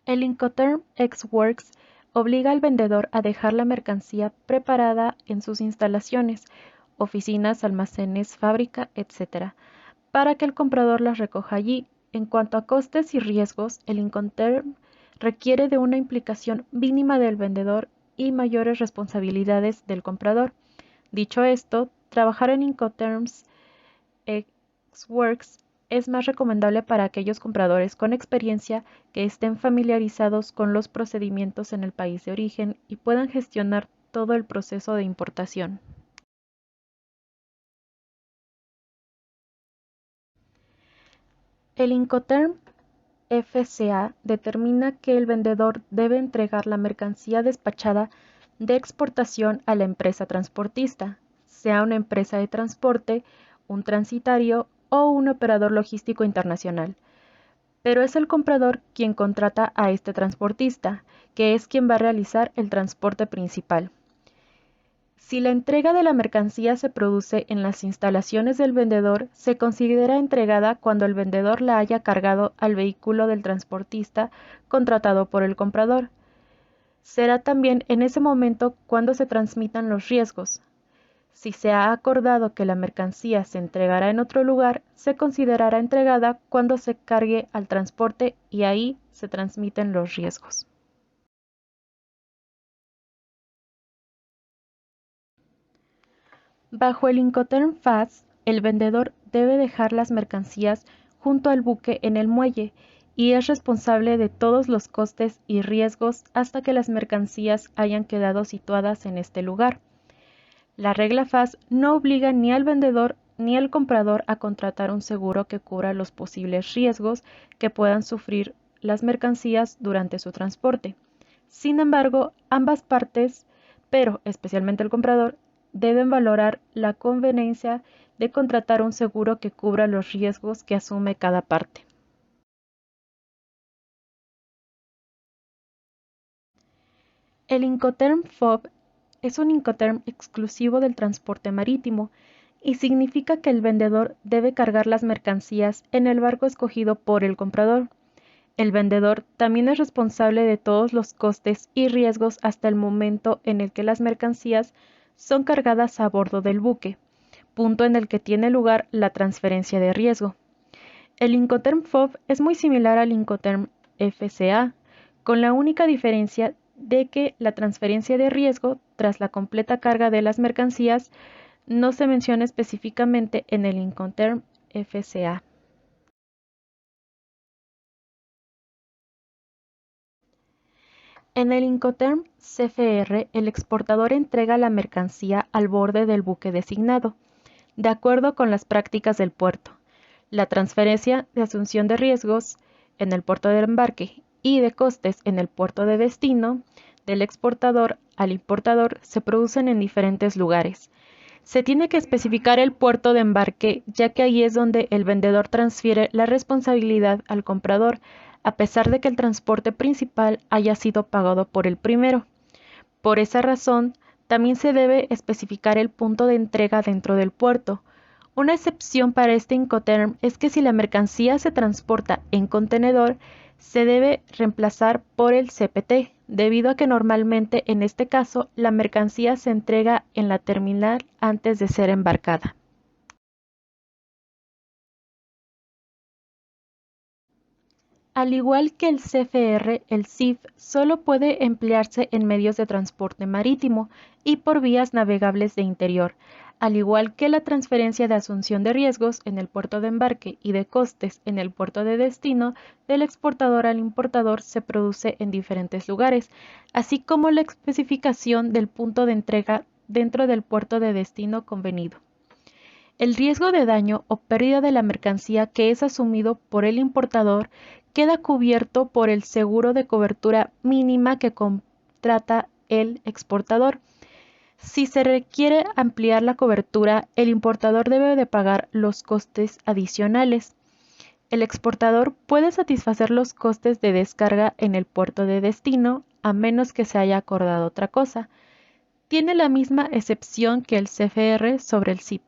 El Incoterm Ex Works obliga al vendedor a dejar la mercancía preparada en sus instalaciones, oficinas, almacenes, fábrica, etc., para que el comprador las recoja allí. En cuanto a costes y riesgos, el Incoterm requiere de una implicación mínima del vendedor y mayores responsabilidades del comprador. Dicho esto, trabajar en Incoterms Ex-Works es más recomendable para aquellos compradores con experiencia que estén familiarizados con los procedimientos en el país de origen y puedan gestionar todo el proceso de importación. El Incoterm FCA determina que el vendedor debe entregar la mercancía despachada de exportación a la empresa transportista, sea una empresa de transporte, un transitario o un operador logístico internacional. Pero es el comprador quien contrata a este transportista, que es quien va a realizar el transporte principal. Si la entrega de la mercancía se produce en las instalaciones del vendedor, se considera entregada cuando el vendedor la haya cargado al vehículo del transportista contratado por el comprador. Será también en ese momento cuando se transmitan los riesgos. Si se ha acordado que la mercancía se entregará en otro lugar, se considerará entregada cuando se cargue al transporte y ahí se transmiten los riesgos. Bajo el Incoterm FAS, el vendedor debe dejar las mercancías junto al buque en el muelle y es responsable de todos los costes y riesgos hasta que las mercancías hayan quedado situadas en este lugar. La regla FAS no obliga ni al vendedor ni al comprador a contratar un seguro que cubra los posibles riesgos que puedan sufrir las mercancías durante su transporte. Sin embargo, ambas partes, pero especialmente el comprador, deben valorar la conveniencia de contratar un seguro que cubra los riesgos que asume cada parte. El Incoterm FOB es un Incoterm exclusivo del transporte marítimo y significa que el vendedor debe cargar las mercancías en el barco escogido por el comprador. El vendedor también es responsable de todos los costes y riesgos hasta el momento en el que las mercancías son cargadas a bordo del buque, punto en el que tiene lugar la transferencia de riesgo. El Incoterm FOB es muy similar al Incoterm FCA, con la única diferencia de que la transferencia de riesgo tras la completa carga de las mercancías no se menciona específicamente en el Incoterm FCA. En el Incoterm CFR, el exportador entrega la mercancía al borde del buque designado, de acuerdo con las prácticas del puerto. La transferencia de asunción de riesgos en el puerto de embarque y de costes en el puerto de destino del exportador al importador se producen en diferentes lugares. Se tiene que especificar el puerto de embarque, ya que ahí es donde el vendedor transfiere la responsabilidad al comprador, a pesar de que el transporte principal haya sido pagado por el primero. Por esa razón, también se debe especificar el punto de entrega dentro del puerto. Una excepción para este Incoterm es que si la mercancía se transporta en contenedor, se debe reemplazar por el CPT, debido a que normalmente en este caso la mercancía se entrega en la terminal antes de ser embarcada. Al igual que el CFR, el CIF solo puede emplearse en medios de transporte marítimo y por vías navegables de interior, al igual que la transferencia de asunción de riesgos en el puerto de embarque y de costes en el puerto de destino del exportador al importador se produce en diferentes lugares, así como la especificación del punto de entrega dentro del puerto de destino convenido. El riesgo de daño o pérdida de la mercancía que es asumido por el importador queda cubierto por el seguro de cobertura mínima que contrata el exportador. Si se requiere ampliar la cobertura, el importador debe de pagar los costes adicionales. El exportador puede satisfacer los costes de descarga en el puerto de destino a menos que se haya acordado otra cosa. Tiene la misma excepción que el CFR sobre el CIP.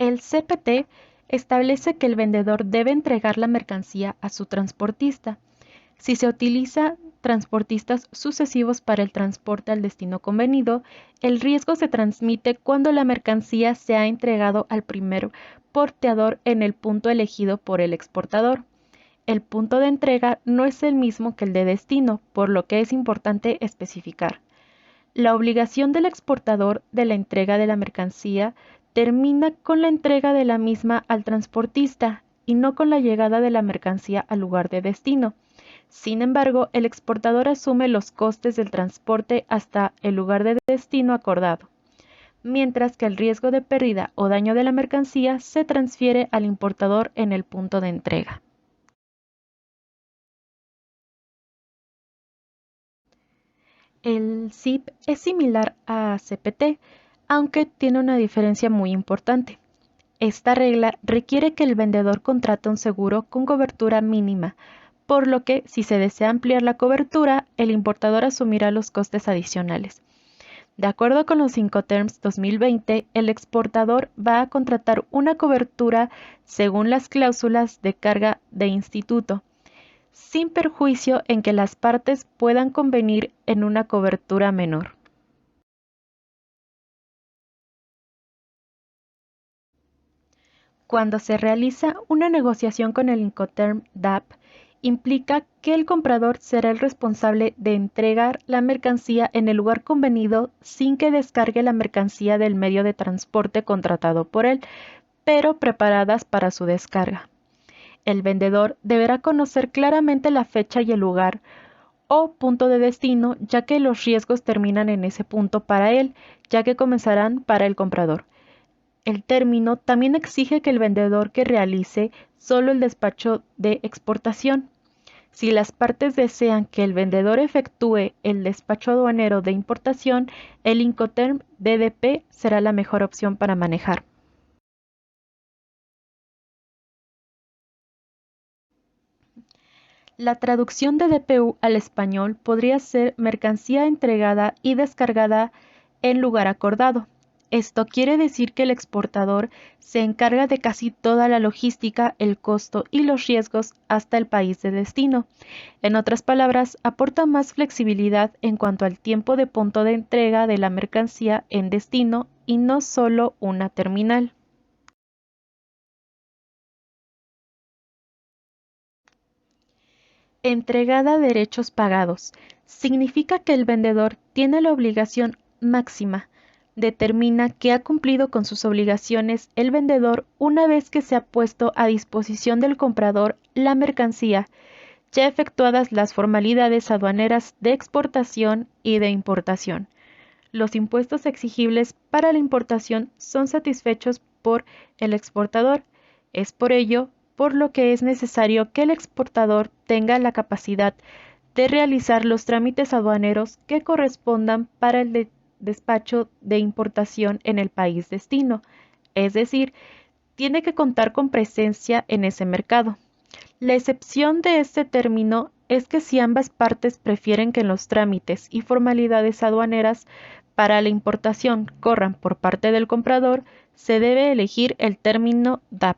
El CPT establece que el vendedor debe entregar la mercancía a su transportista. Si se utiliza transportistas sucesivos para el transporte al destino convenido, el riesgo se transmite cuando la mercancía se ha entregado al primer porteador en el punto elegido por el exportador. El punto de entrega no es el mismo que el de destino, por lo que es importante especificar. La obligación del exportador de la entrega de la mercancía termina con la entrega de la misma al transportista y no con la llegada de la mercancía al lugar de destino. Sin embargo, el exportador asume los costes del transporte hasta el lugar de destino acordado, mientras que el riesgo de pérdida o daño de la mercancía se transfiere al importador en el punto de entrega. El SIP es similar a CPT, aunque tiene una diferencia muy importante. Esta regla requiere que el vendedor contrate un seguro con cobertura mínima, por lo que si se desea ampliar la cobertura, el importador asumirá los costes adicionales. De acuerdo con los Incoterms 2020, el exportador va a contratar una cobertura según las cláusulas de carga de instituto, sin perjuicio en que las partes puedan convenir en una cobertura menor. Cuando se realiza una negociación con el Incoterm DAP, implica que el comprador será el responsable de entregar la mercancía en el lugar convenido sin que descargue la mercancía del medio de transporte contratado por él, pero preparadas para su descarga. El vendedor deberá conocer claramente la fecha y el lugar o punto de destino, ya que los riesgos terminan en ese punto para él, ya que comenzarán para el comprador. El término también exige que el vendedor que realice solo el despacho de exportación. Si las partes desean que el vendedor efectúe el despacho aduanero de importación, el Incoterm DDP será la mejor opción para manejar. La traducción de DPU al español podría ser mercancía entregada y descargada en lugar acordado. Esto quiere decir que el exportador se encarga de casi toda la logística, el costo y los riesgos hasta el país de destino. En otras palabras, aporta más flexibilidad en cuanto al tiempo de punto de entrega de la mercancía en destino y no solo una terminal. Entregada derechos pagados. Significa que el vendedor tiene la obligación máxima. Determina que ha cumplido con sus obligaciones el vendedor una vez que se ha puesto a disposición del comprador la mercancía, ya efectuadas las formalidades aduaneras de exportación y de importación. Los impuestos exigibles para la importación son satisfechos por el exportador. Es por ello por lo que es necesario que el exportador tenga la capacidad de realizar los trámites aduaneros que correspondan para el despacho de importación en el país destino, es decir, tiene que contar con presencia en ese mercado. La excepción de este término es que si ambas partes prefieren que los trámites y formalidades aduaneras para la importación corran por parte del comprador, se debe elegir el término DAP.